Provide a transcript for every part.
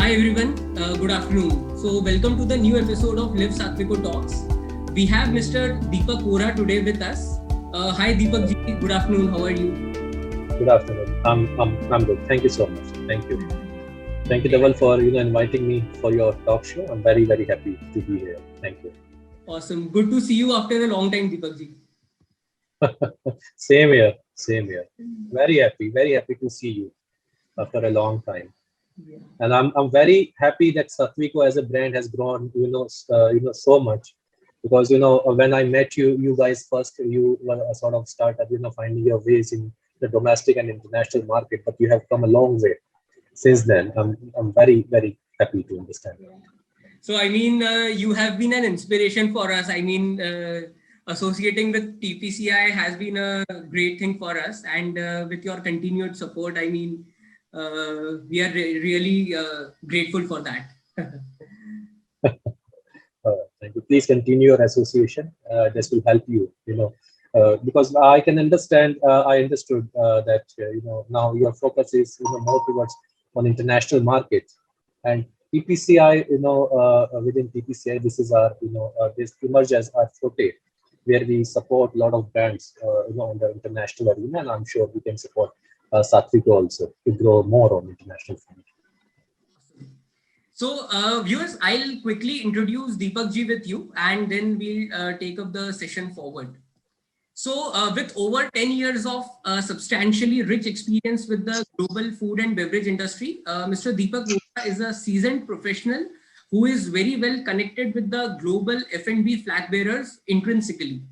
Hi everyone, good afternoon. So welcome to the new episode of Live Satviko Talks. We have Mr. Deepak Vora today with us. Hi Deepak ji, good afternoon. How are you? Good afternoon. I'm good. Thank you so much. Thank you. Thank you, Dhaval, for inviting me for your talk show. I'm very happy to be here. Thank you. Awesome. Good to see you after a long time, Deepak ji. Same here. Same here. Very happy to see you after a long time. Yeah. And I'm very happy that Satviko as a brand has grown so much, because when I met you guys first, you were a sort of startup, finding your ways in the domestic and international market, but you have come a long way since then. I'm very happy to understand that. So I mean, you have been an inspiration for us. I mean, associating with TPCI has been a great thing for us, and with your continued support, I mean, we are really grateful for that. Thank you. Please continue your association. This will help you, because I can understand. I understood that now your focus is more towards on international markets, and TPCI. Within TPCI, this is our this emerge as our forte, where we support a lot of brands on the international arena, and I'm sure we can support Satviko also to grow more on international front. So, viewers, I'll quickly introduce Deepak ji with you, and then we'll take up the session forward. So, with over 10 years of substantially rich experience with the global food and beverage industry, Mr. Deepak Vora is a seasoned professional who is very well connected with the global F&B flag bearers intrinsically.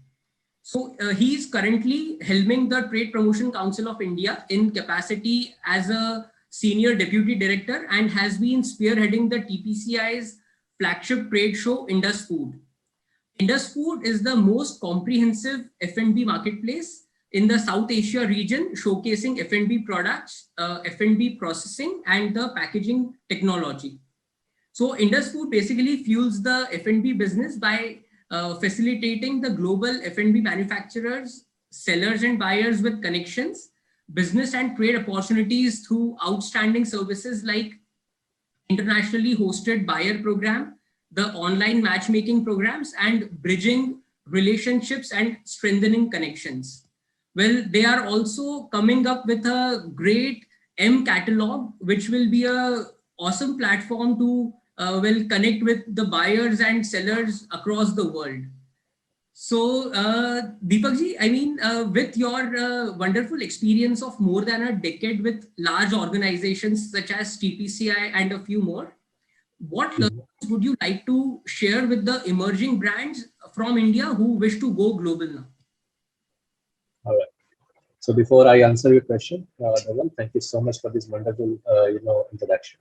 So, he is currently helming the Trade Promotion Council of India in capacity as a Senior Deputy Director, and has been spearheading the TPCI's flagship trade show, Indus Food. Indus Food is the most comprehensive F&B marketplace in the South Asia region, showcasing F&B products, F&B processing, and the packaging technology. So Indus Food basically fuels the F&B business by facilitating the global F&B manufacturers, sellers, and buyers with connections, business and trade opportunities through outstanding services like internationally hosted buyer program, the online matchmaking programs, and bridging relationships and strengthening connections. Well, they are also coming up with a great M catalog, which will be a awesome platform to connect with the buyers and sellers across the world. So, Deepak ji, I mean, with your wonderful experience of more than a decade with large organizations such as TPCI and a few more, what learnings would you like to share with the emerging brands from India who wish to go global now? All right. So before I answer your question, Dhaval, thank you so much for this wonderful, introduction.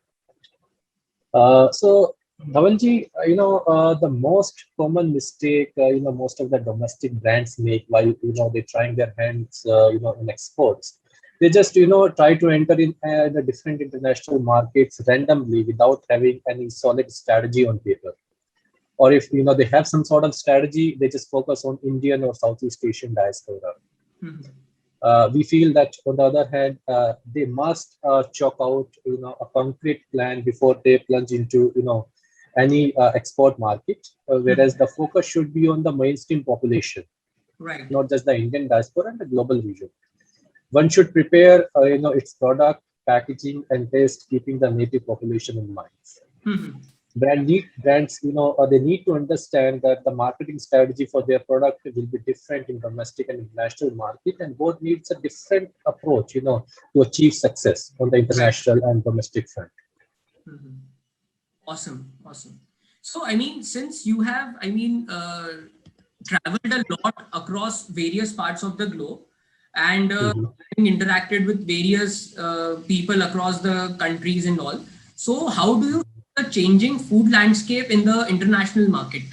So Dhavalji, the most common mistake, most of the domestic brands make while, they're trying their hands, in exports. They just, try to enter in the different international markets randomly without having any solid strategy on paper. Or if, they have some sort of strategy, they just focus on Indian or Southeast Asian diaspora. We feel that on the other hand, they must chalk out, a concrete plan before they plunge into, any export market, whereas the focus should be on the mainstream population, Right. not just the Indian diaspora and the global region. One should prepare, its product, packaging, and taste, keeping the native population in mind. Brands, they need to understand that the marketing strategy for their product will be different in domestic and international market, and both needs a different approach, to achieve success on the international and domestic front. Awesome. So, I mean, since you have, traveled a lot across various parts of the globe and interacted with various people across the countries and all. So, how do you see the changing food landscape in the international market?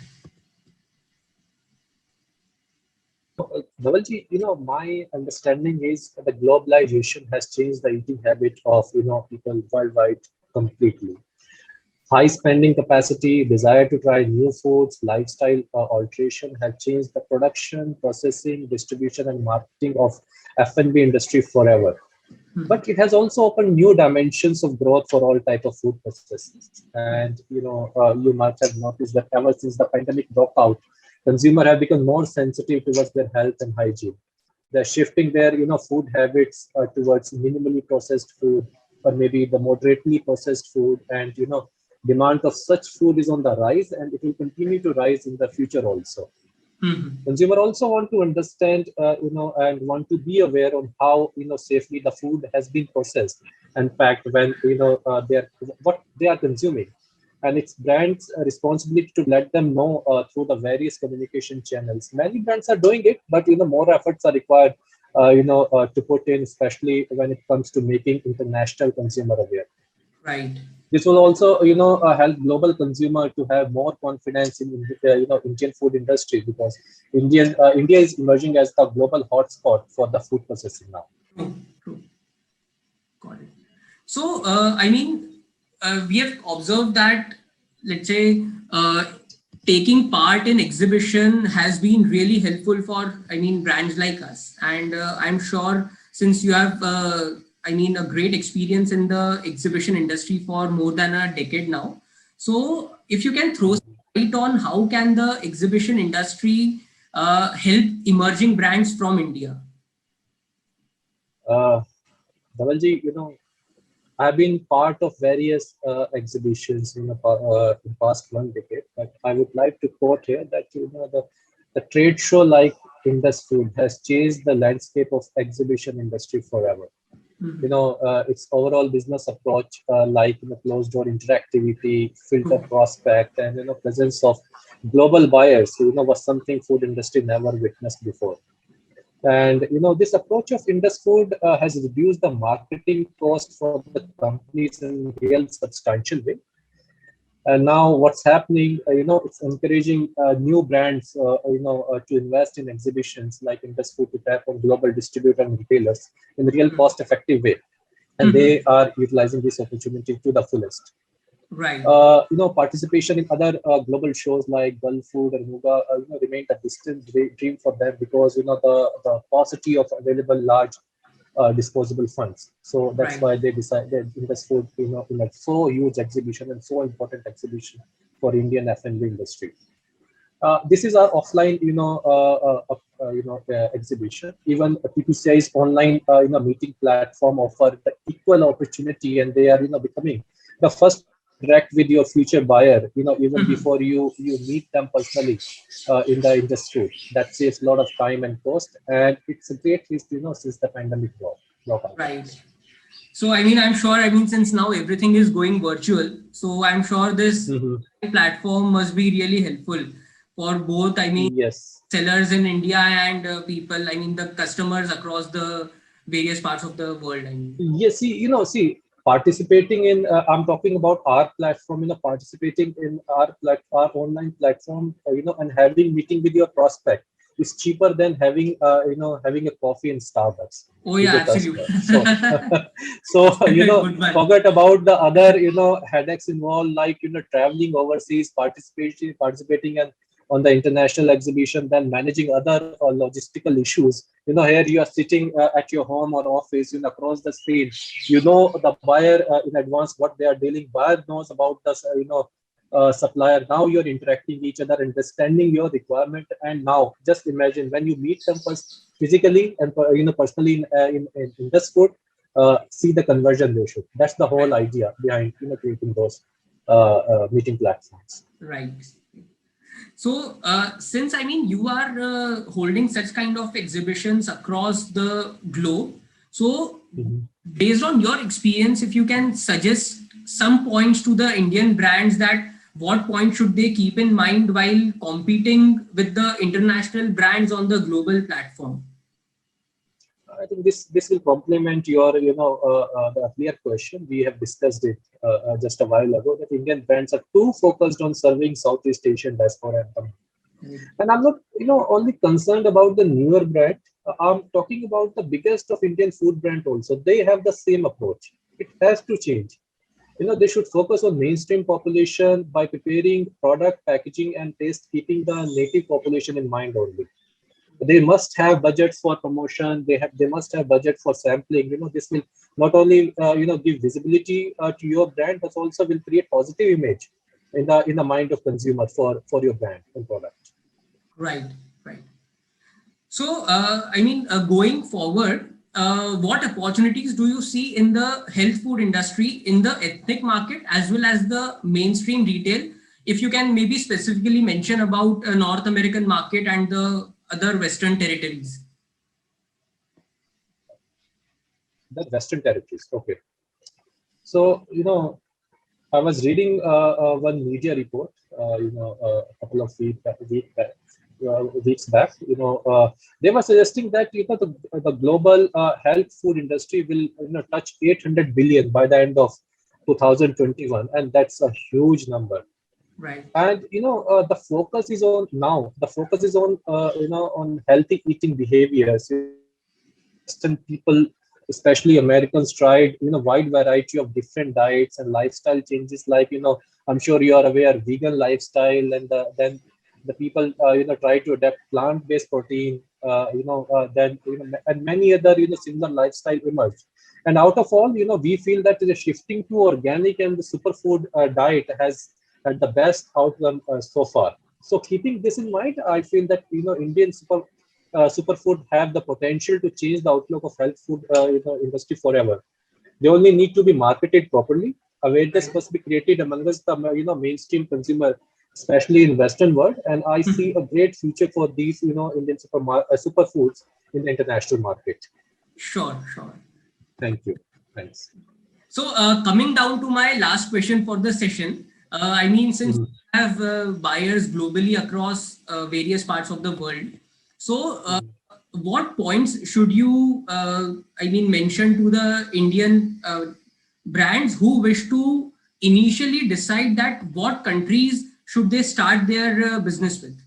Dhavalji, my understanding is that the globalization has changed the eating habit of, people worldwide completely. High spending capacity, desire to try new foods, lifestyle alteration have changed the production, processing, distribution, and marketing of F&B industry forever. But it has also opened new dimensions of growth for all type of food processes. And you might have noticed that ever since the pandemic broke out, consumers have become more sensitive towards their health and hygiene. They're shifting their food habits towards minimally processed food, or maybe the moderately processed food. And demand of such food is on the rise, and it will continue to rise in the future also. Mhm. Consumer also want to understand and want to be aware on how safely the food has been processed and packed when they are what they are consuming, and it's brands responsibility to let them know through the various communication channels. Many brands are doing it, but more efforts are required to put in, especially when it comes to making international consumer aware. Right. This will also, help global consumer to have more confidence in, Indian food industry, because India is emerging as the global hotspot for the food processing now. True. True. Got it. So, we have observed that, let's say, taking part in exhibition has been really helpful for, brands like us. And I'm sure since you have, a great experience in the exhibition industry for more than a decade now. So, if you can throw some light on how can the exhibition industry help emerging brands from India? Uh, Dhavalji, I've been part of various exhibitions in past 1 decade, but I would like to quote here that the trade show like Indus Food has changed the landscape of exhibition industry forever. Its overall business approach, like closed door interactivity, filter prospect, and presence of global buyers, was something food industry never witnessed before. And this approach of Indus Food has reduced the marketing cost for the companies in real substantial way. And now what's happening, it's encouraging new brands, to invest in exhibitions like Indus Food to tap on global distributor and retailers in a real cost-effective way. And they are utilizing this opportunity to the fullest. Right. Participation in other global shows like Gulf Food or Muga, remained a distant dream for them, because the paucity of available large disposable funds. So that's Right. why they decided Indus Food, in a so huge exhibition and so important exhibition for Indian F&B industry. This is our offline, exhibition. Even PPCI's online, meeting platform offer the equal opportunity, and they are, becoming the first to interact with your future buyer, even before you meet them personally in the industry. That saves a lot of time and cost, and it's a great risk, since the pandemic broke out. Right. So, I'm sure, since now everything is going virtual, so I'm sure this Mhm. platform must be really helpful for both, Yes. sellers in India and people, the customers across the various parts of the world. Yes, participating in, I'm talking about our platform, participating in our online platform, and having meeting with your prospect is cheaper than having a coffee in Starbucks Oh, with yeah, your absolutely. customer. So, so, Good one. forget about the other, headaches involved, like, traveling overseas, participating and on the international exhibition, then managing other logistical issues. Here you are sitting at your home or office, across the screen. The buyer in advance what they are dealing. Buyer knows about the supplier. Now you're interacting each other, understanding your requirement. And now just imagine when you meet them first physically and personally in this food, see the conversion ratio. That's the whole idea behind creating those meeting platforms. Right. So, since you are holding such kind of exhibitions across the globe, so Mhm. based on your experience, if you can suggest some points to the Indian brands, that what point should they keep in mind while competing with the international brands on the global platform? I think this will complement your the earlier question. We have discussed it just a while ago, that Indian brands are too focused on serving Southeast Asian diaspora and community. And I'm not only concerned about the newer brand. I'm talking about the biggest of Indian food brand also. They have the same approach. It has to change. They should focus on mainstream population by preparing product packaging and taste, keeping the native population in mind only. they must have budget for promotion. They must have budget for sampling. This will not only give visibility to your brand, but also will create positive image in the mind of consumer for your brand and product. Right, right. So, going forward, what opportunities do you see in the health food industry, in the ethnic market, as well as the mainstream retail? If you can maybe specifically mention about North American market and the other Western territories. The Western territories. Okay. So, I was reading one media report, a couple of weeks back. They were suggesting that the global health food industry will touch 800 billion by the end of 2021, and that's a huge number. Right. And the focus is on on healthy eating behaviors. Western people, especially Americans, tried wide variety of different diets and lifestyle changes. Like I'm sure you are aware, vegan lifestyle, and then the people try to adapt plant-based protein. And many other similar lifestyle emerged. And out of all, we feel that the shifting to organic and the superfood diet has had the best outcome so far. So keeping this in mind, I feel that Indian superfood have the potential to change the outlook of health food industry forever. They only need to be marketed properly. Awareness must be created among us, the mainstream consumer, especially in Western world. And I see a great future for these Indian superfoods in the international market. Sure, sure. Thank you. Thanks. So coming down to my last question for the session, since we have buyers globally across various parts of the world, so what points should you, mention to the Indian brands who wish to initially decide that what countries should they start their business with?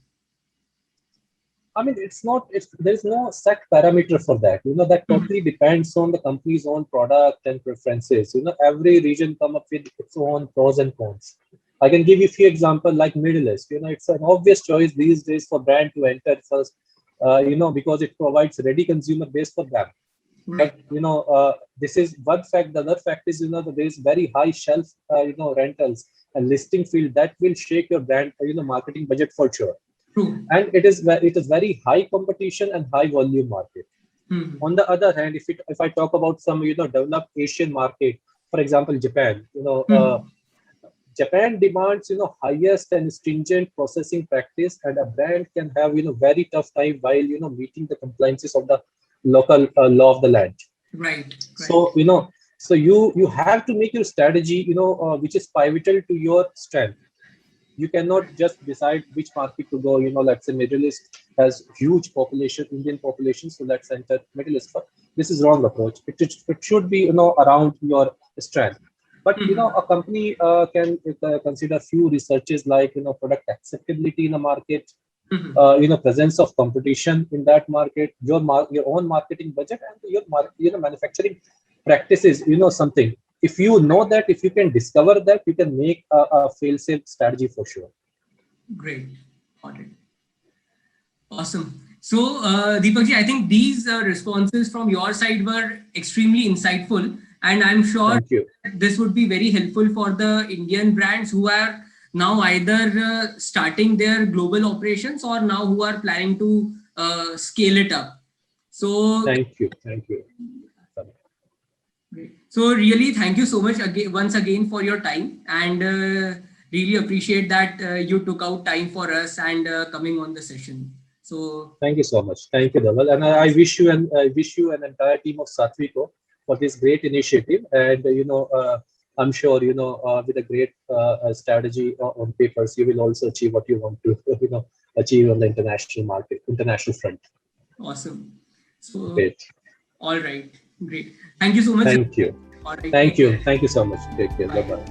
There's no set parameter for that. That totally depends on the company's own product and preferences. Every region come up with its own pros and cons. I can give you a few examples like Middle East. It's an obvious choice these days for brand to enter first, because it provides ready consumer base for them. Right. But, this is one fact. The other fact is, that there is very high shelf, rentals and listing field that will shake your brand, marketing budget for sure. True. And it is very high competition and high volume market. On the other hand, if I talk about some developed Asian market, for example Japan, Japan demands highest and stringent processing practice, and a brand can have very tough time while meeting the compliances of the local law of the land. Right. So so you have to make your strategy which is pivotal to your strength. You cannot just decide which market to go. Let's say Middle East has huge population, Indian population, so let's enter Middle East. This is wrong approach. It should be around your strength. But a company can consider few researches like product acceptability in a market, presence of competition in that market, your own marketing budget, and your manufacturing practices. Something. If you know that, if you can discover that, you can make a fail-safe strategy for sure. Great. Got it. Awesome. So, Deepakji, I think these responses from your side were extremely insightful, and I'm sure this would be very helpful for the Indian brands who are now either starting their global operations or now who are planning to scale it up. So, thank you. Great. So really, thank you so much once again for your time, and really appreciate that you took out time for us and coming on the session. So thank you so much. Thank you, Dhaval, and I wish you an entire team of Satviko for this great initiative. And I'm sure with a great strategy on papers, you will also achieve what you want to achieve on the international front. Awesome. So great. All right. Great. Thank you so much. Thank you. All right. Thank you so much. Take care. Bye bye.